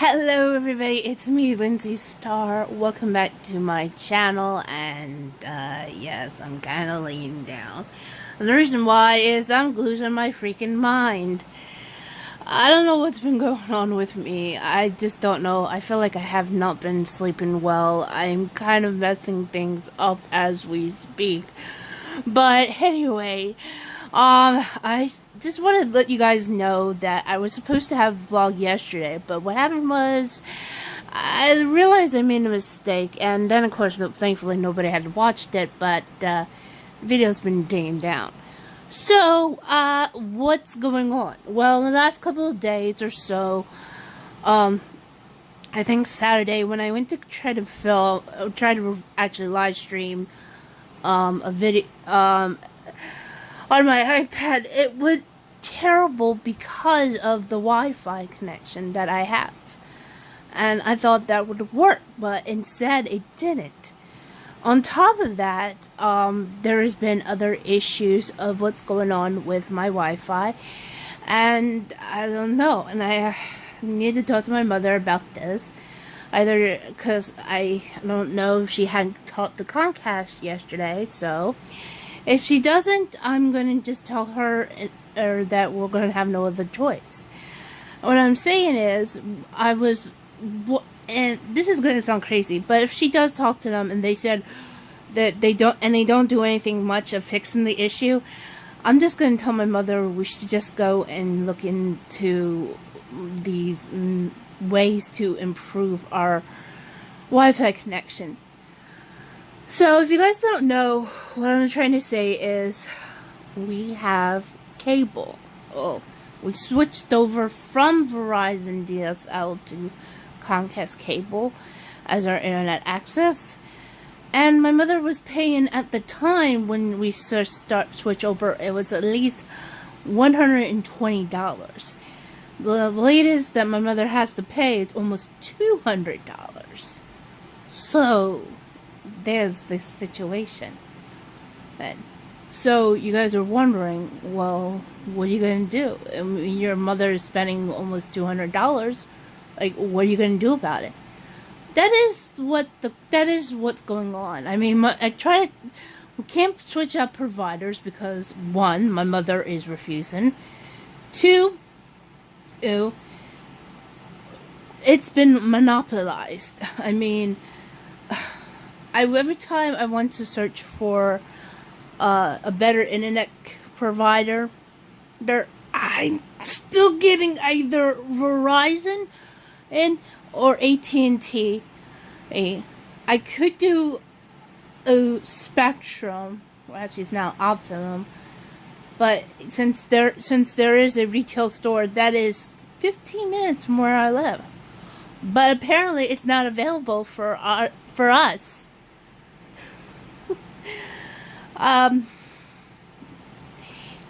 Hello everybody, it's me, Lindsay Star. Welcome back to my channel, and yes, I'm kinda laying down. And the reason why is I'm losing my freaking mind. I don't know what's been going on with me. I just don't know. I feel like I have not been sleeping well. I'm kind of messing things up as we speak. But anyway, I just wanted to let you guys know that I was supposed to have a vlog yesterday, but what happened was I realized I made a mistake, and then of course thankfully nobody had watched it, but the video's been taken down. So what's going on? Well, in the last couple of days or so, I think Saturday, when I went to try to actually live stream a video on my iPad, it was terrible because of the Wi-Fi connection that I have. And I thought that would work, but instead it didn't. On top of that, there has been other issues of what's going on with my Wi-Fi, and I don't know, and I need to talk to my mother about this. Either because I don't know if she hadn't talked to COMCAST yesterday, so if she doesn't, I'm going to just tell her that we're going to have no other choice. What I'm saying is, and this is going to sound crazy, but if she does talk to them and they said that they don't do anything much of fixing the issue, I'm just going to tell my mother we should just go and look into these ways to improve our Wi-Fi connection. So if you guys don't know, what I'm trying to say is we have cable. We switched over from Verizon DSL to COMCAST cable as our internet access, and my mother was paying at the time when we switch over, it was at least $120. The latest that my mother has to pay is almost $200. So there's this situation. So you guys are wondering, well, what are you going to do? I mean, your mother is spending almost $200. Like, what are you going to do about it? That is what's going on. I mean, we can't switch up providers because, one, my mother is refusing. Two, it's been monopolized. I mean, every time I want to search for a better internet provider, I'm still getting either Verizon or AT&T. I could do a Spectrum, well, actually it's now Optimum, but since there is a retail store that is 15 minutes from where I live, but apparently it's not available for us.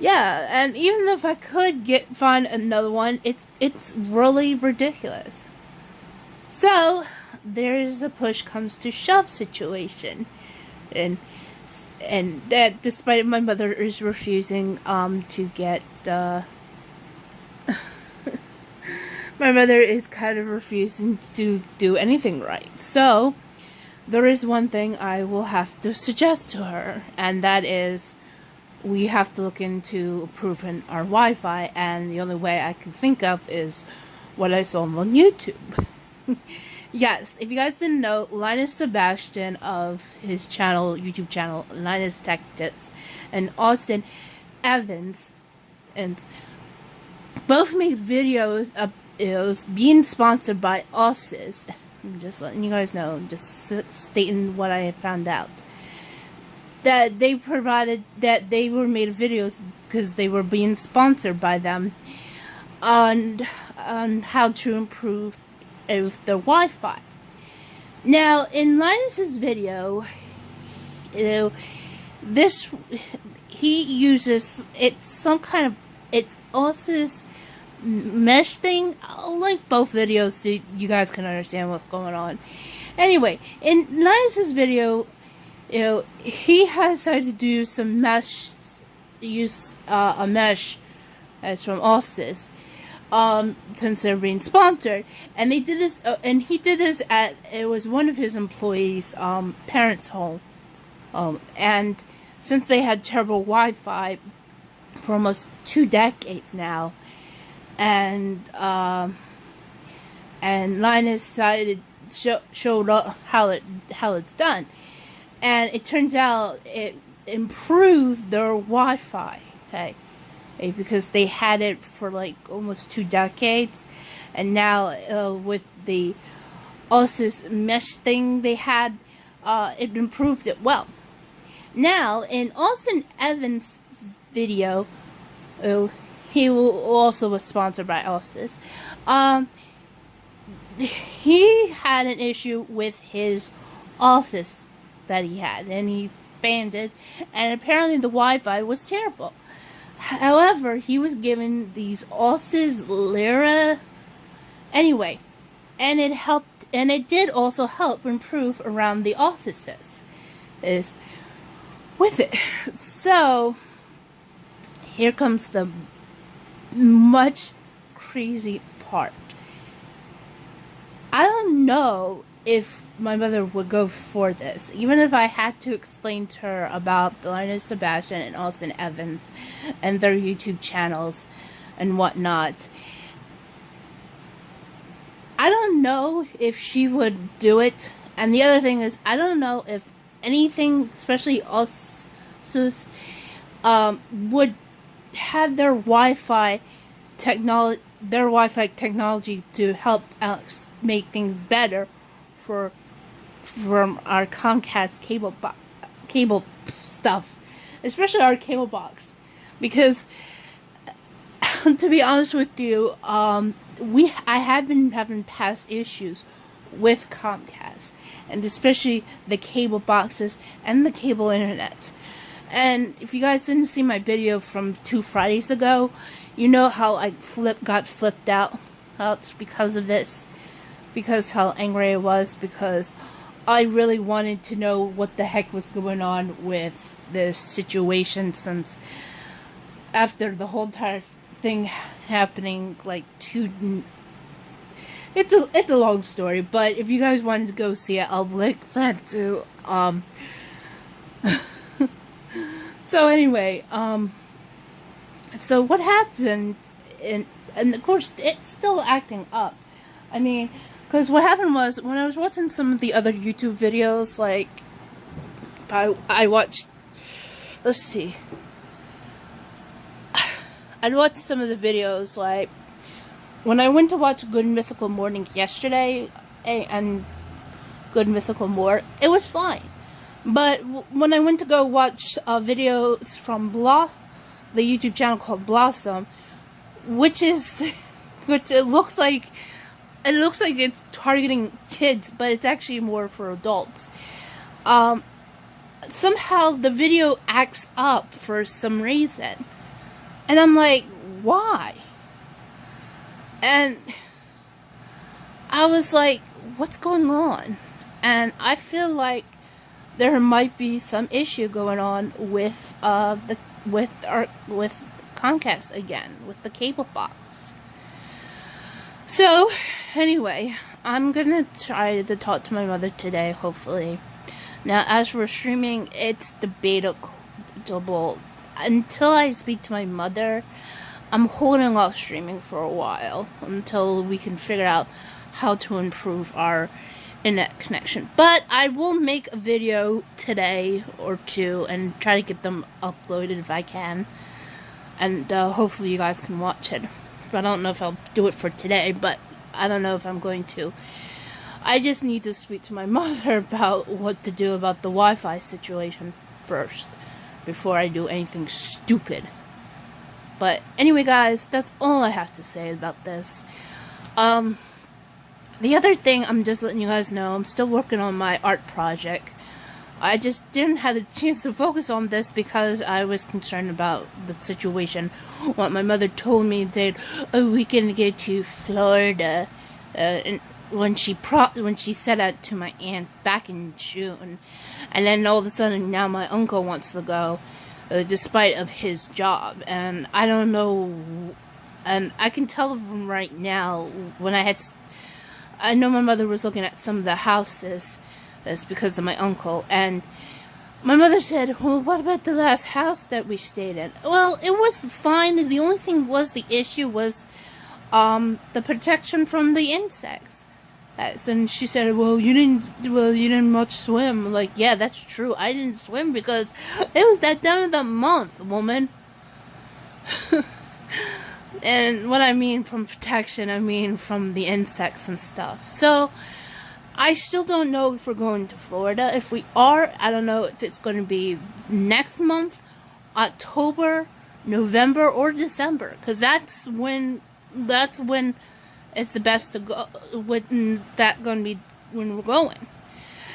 Yeah, and even if I could find another one, it's really ridiculous. So there is a push comes to shove situation, and that despite my mother is refusing to get my mother is kind of refusing to do anything right. So there is one thing I will have to suggest to her, and that is we have to look into improving our Wi-Fi, and the only way I can think of is what I saw on YouTube. Yes, if you guys didn't know, Linus Sebastian of his YouTube channel, Linus Tech Tips, and Austin Evans, and both made videos of being sponsored by Ossis. I'm just letting you guys know, just stating what I have found out. That they were made videos because they were being sponsored by them on how to improve the Wi-Fi. Now, in Linus's video, he uses it's Ossis mesh thing. I'll link both videos so you guys can understand what's going on. Anyway, in Linus's video, he has decided to do some mesh, use a mesh that's from Ossis, since they're being sponsored. And they did this, and he did this at, it was one of his employees' parents' home. And since they had terrible Wi-Fi for almost 2 decades now, and Linus showed up how it's done, and it turns out it improved their Wi-Fi, okay, because they had it for like almost 2 decades, and now with the OSIS mesh thing they had, it improved it well. Now in Austin Evans' video, he also was sponsored by OSIS. He had an issue with his office that he had, and he banned it, and apparently the Wi-Fi was terrible. However, he was given these OSIS Lyra anyway, and it helped, and it did also help improve around the offices with it. So here comes the much crazy part. I don't know if my mother would go for this, even if I had to explain to her about Linus Sebastian and Austin Evans and their YouTube channels and whatnot. I don't know if she would do it. And the other thing is, I don't know if anything, especially us, would have their Wi-Fi technology to help Alex make things better from our COMCAST cable stuff, especially our cable box, because to be honest with you, I have been having past issues with COMCAST, and especially the cable boxes and the cable internet. And if you guys didn't see my video from 2 Fridays ago, you know how I got flipped out because of this, because how angry I was, because I really wanted to know what the heck was going on with this situation, since after the whole entire thing happening, like it's a long story, but if you guys wanted to go see it, I'll link that too. So anyway, so what happened, and of course it's still acting up. I mean, because what happened was, when I was watching some of the other YouTube videos, like I watched, let's see, I watched some of the videos, like when I went to watch Good Mythical Morning yesterday and Good Mythical More, it was fine. But when I went to go watch videos from the YouTube channel called Blossom, which it looks like it's targeting kids, but it's actually more for adults. Somehow the video acts up for some reason, and I'm like, why? And I was like, what's going on? And I feel like there might be some issue going on with Comcast again, with the cable box. So anyway, I'm gonna try to talk to my mother today, hopefully. Now, as for streaming, it's debatable. Until I speak to my mother, I'm holding off streaming for a while until we can figure out how to improve our internet connection. But I will make a video today or two and try to get them uploaded if I can, and hopefully you guys can watch it. But I don't know if I'll do it for today, but I don't know if I'm going to. I just need to speak to my mother about what to do about the Wi-Fi situation first before I do anything stupid. But anyway, guys, that's all I have to say about this. The other thing, I'm just letting you guys know, I'm still working on my art project. I just didn't have the chance to focus on this because I was concerned about the situation. What my mother told me that, oh, we can go to Florida, and when she said that to my aunt back in June, and then all of a sudden now my uncle wants to go, despite of his job, and I don't know and I can tell from right now when I know my mother was looking at some of the houses. That's because of my uncle, and my mother said, well, what about the last house that we stayed in? Well, it was fine. The only thing was, the issue was the protection from the insects. And she said, well, you didn't much swim. I'm like, yeah, that's true. I didn't swim because it was that time of the month, woman. And what I mean from protection, I mean from the insects and stuff. So, I still don't know if we're going to Florida. If we are, I don't know if it's going to be next month, October, November, or December. Because that's when it's the best to go. When that going to be when we're going.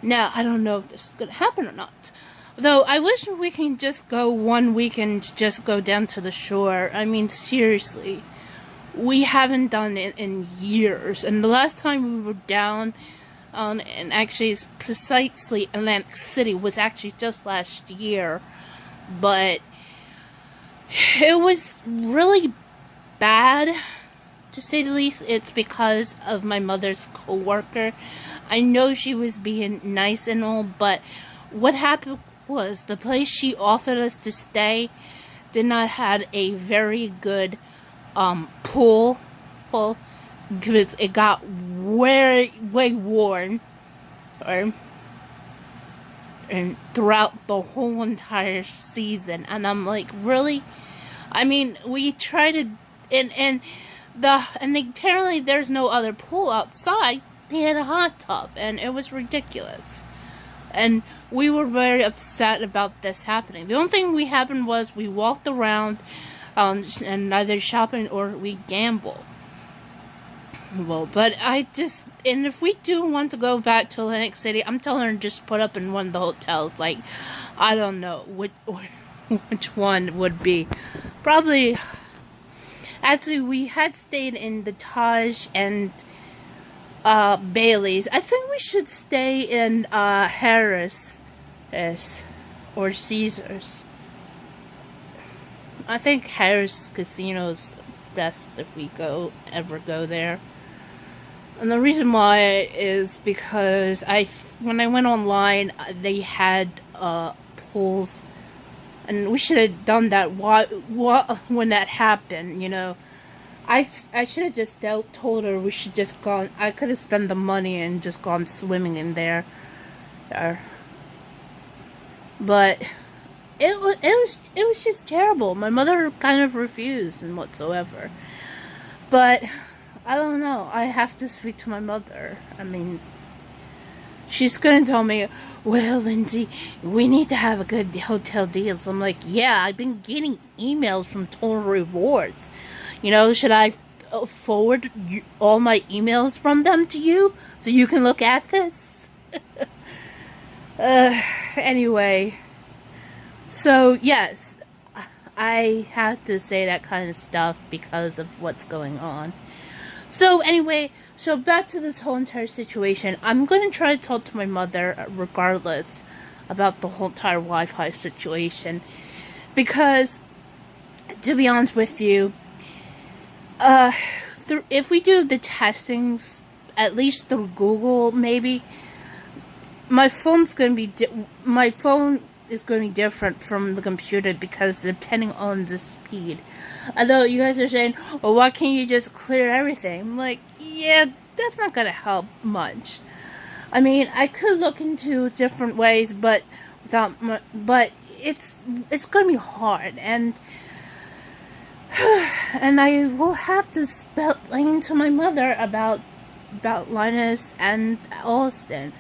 Now, I don't know if this is going to happen or not. Though, I wish we can just go one weekend, just go down to the shore. I mean, seriously. We haven't done it in years. And the last time we were down, and actually it's precisely Atlantic City, was actually just last year. But it was really bad, to say the least. It's because of my mother's coworker. I know she was being nice and all, but what happened was the place she offered us to stay did not have a very good pool because it got way warm and throughout the whole entire season. And I'm like, really? I mean, we tried to, and apparently there's no other pool outside. They had a hot tub, and it was ridiculous. And we were very upset about this happening. The only thing we happened was we walked around and either shopping or we gamble. Well, but and if we do want to go back to Atlantic City, I'm telling her to just put up in one of the hotels. Like, I don't know which one would be. Probably, actually, we had stayed in the Taj and Bailey's. I think we should stay in Harris or Caesars. I think Harris Casino's best if we ever go there. And the reason why is because when I went online, they had pools, and we should have done that when that happened, you know. I should have just told her we should just gone. I could have spent the money and just gone swimming in there. But it was just terrible. My mother kind of refused and whatsoever. But I don't know. I have to speak to my mother. I mean, she's gonna tell me, well, Lindsay, we need to have a good hotel deal. So I'm like, yeah, I've been getting emails from Total Rewards. You know, should I forward all my emails from them to you so you can look at this? Anyway. So, yes, I have to say that kind of stuff because of what's going on. So, anyway, so back to this whole entire situation. I'm going to try to talk to my mother regardless about the whole entire Wi-Fi situation. Because, to be honest with you, if we do the testings, at least through Google, maybe, my phone is going to be different from the computer because depending on the speed. Although you guys are saying, well, why can't you just clear everything? I'm like, yeah, that's not going to help much. I mean, I could look into different ways, but it's going to be hard, and I will have to explain to my mother about Linus and Austin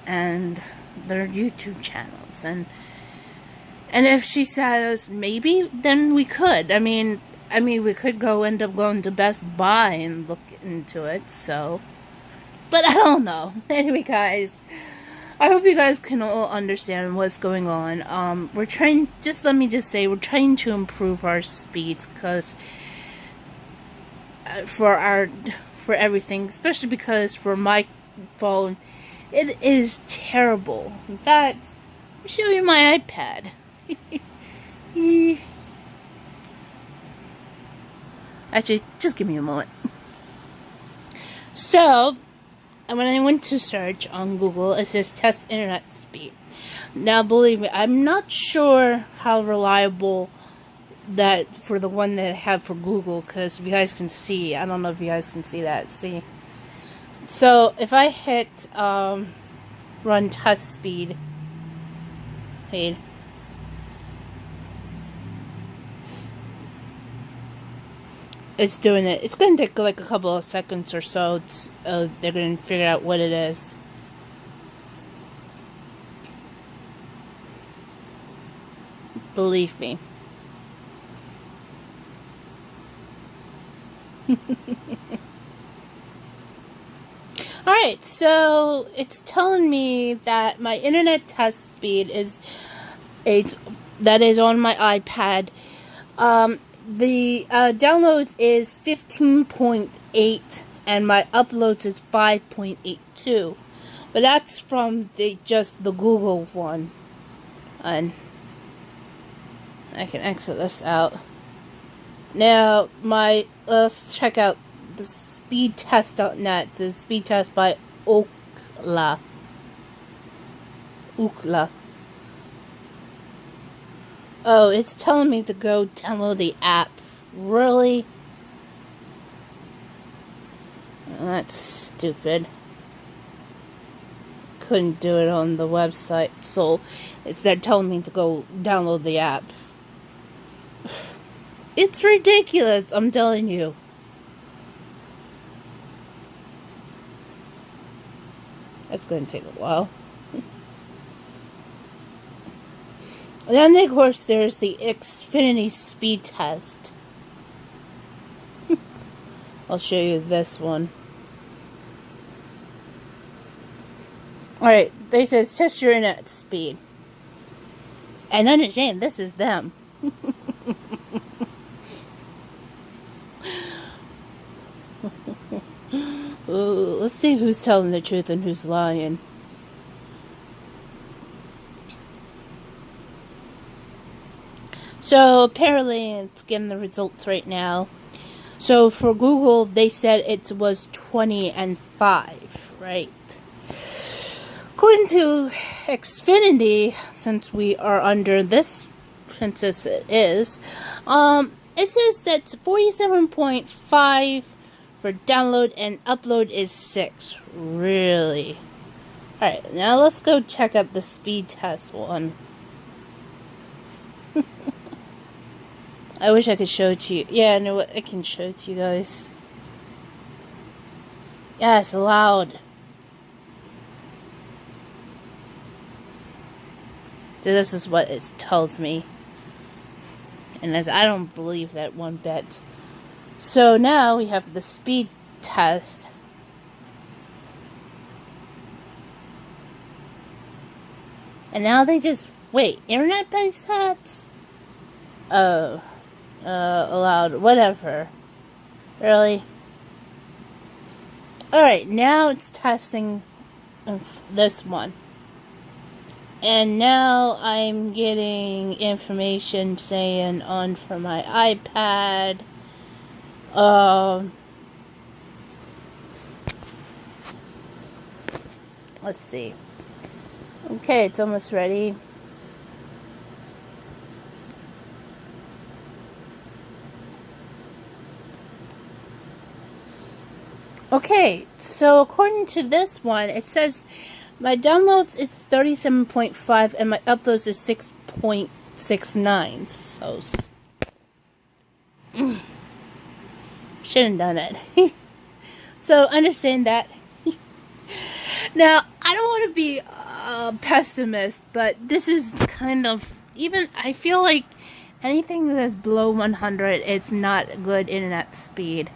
and their YouTube channels, and if she says maybe, then we could. I mean we could end up going to Best Buy and look into it. So, but I don't know. Anyway, guys, I hope you guys can all understand what's going on. We're trying. Let me just say, we're trying to improve our speeds because for everything, especially because for my phone, it is terrible. In fact, I'll show you my iPad. Actually, just give me a moment. So, when I went to search on Google, it says test internet speed. Now, believe me, I'm not sure how reliable that for the one that I have for Google, because you guys can see. I don't know if you guys can see that. See? So, if I hit run test speed, it's doing it. It's going to take like a couple of seconds or so. They're going to figure out what it is. Believe me. Alright, so it's telling me that my internet test speed is that is on my iPad. The downloads is 15.8 and my uploads is 5.82. But that's from just the Google one. And I can exit this out. Now, let's check out the speedtest.net. The speed test by Ookla. Oh, it's telling me to go download the app. Really? That's stupid. Couldn't do it on the website, so they're telling me to go download the app. It's ridiculous, I'm telling you. That's going to take a while. And then, of course, there's the Xfinity speed test. I'll show you this one. Alright, they says test your internet speed. And understand, this is them. Ooh, let's see who's telling the truth and who's lying. So apparently it's getting the results right now. So for Google, they said it was 20 and 5, right? According to Xfinity, since we are under this census, it says that's 47.5 for download and upload is 6. Really? Alright, now let's go check out the speed test one. I wish I could show it to you. Yeah, I know what, I can show it to you guys. Yeah, it's loud. So this is what it tells me. And as I don't believe that one bit. So now we have the speed test. And now they just, wait, internet-based tests? Oh. Allowed, whatever. Really? Alright, now it's testing this one. And now I'm getting information saying on for my iPad. Let's see. Okay, it's almost ready. Okay, so according to this one, it says my downloads is 37.5 and my uploads is 6.69. So, shouldn't have done it. So, understand that. Now, I don't want to be a pessimist, but this is kind of, even, I feel like anything that's below 100, it's not good internet speed.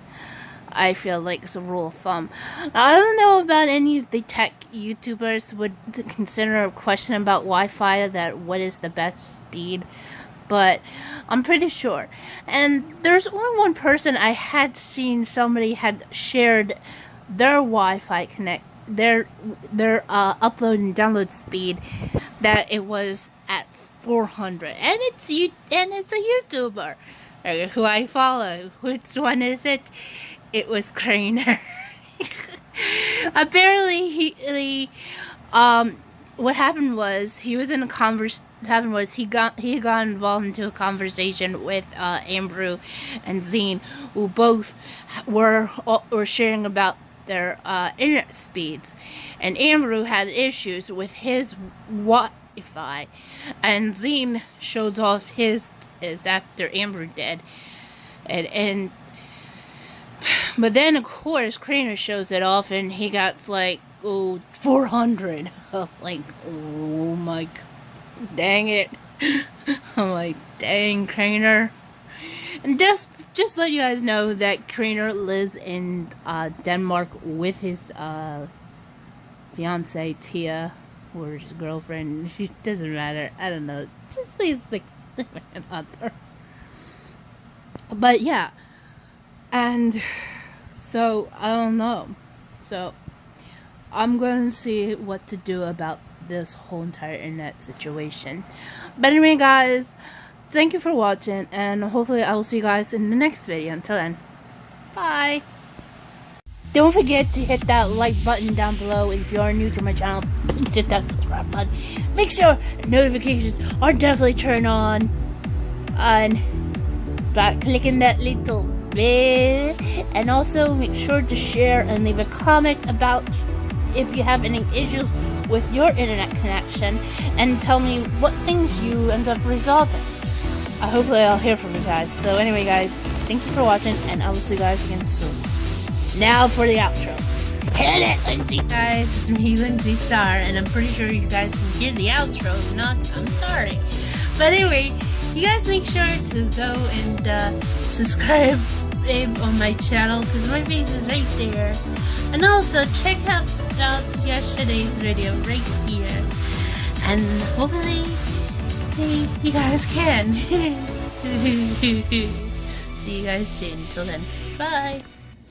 I feel like it's a rule of thumb. I don't know about any of the tech YouTubers would consider a question about Wi-Fi that what is the best speed, but I'm pretty sure. And there's only one person I had seen somebody had shared their Wi-Fi their upload and download speed that it was at 400, and it's a YouTuber. who I follow. Which one is it? It was Craner. Apparently, what happened was he was in a he got involved into a conversation with Amber and Zine, who both were sharing about their internet speeds, and Amber had issues with his Wi-Fi, and Zine shows off his is after Amber did, but then of course Craner shows it off, and he got like 400. Like, oh my, dang it. I'm like, dang, Craner. And just let you guys know that Craner lives in Denmark with his fiance Tia, or his girlfriend. It doesn't matter. I don't know. Just he's like the man author. But yeah, and so I don't know. So I'm going to see what to do about this whole entire internet situation. But anyway, guys, thank you for watching, and hopefully I will see you guys in the next video. Until then, bye. Don't forget to hit that like button down below. If you are new to my channel, please hit that subscribe button. Make sure notifications are definitely turned on. And by clicking that little bell. And also make sure to share and leave a comment about if you have any issues with your internet connection, and tell me what things you end up resolving. Hopefully I'll hear from you guys. So anyway, guys, thank you for watching, and I will see you guys again soon. Now for the outro. Hit it, Lindsay. Guys, it's me, Lindsay Star, and I'm pretty sure you guys can hear the outro. If not, I'm sorry. But anyway, you guys make sure to go and subscribe on my channel, because my face is right there. And also check out yesterday's video right here, and hopefully you guys can. See you guys soon. Till then, bye.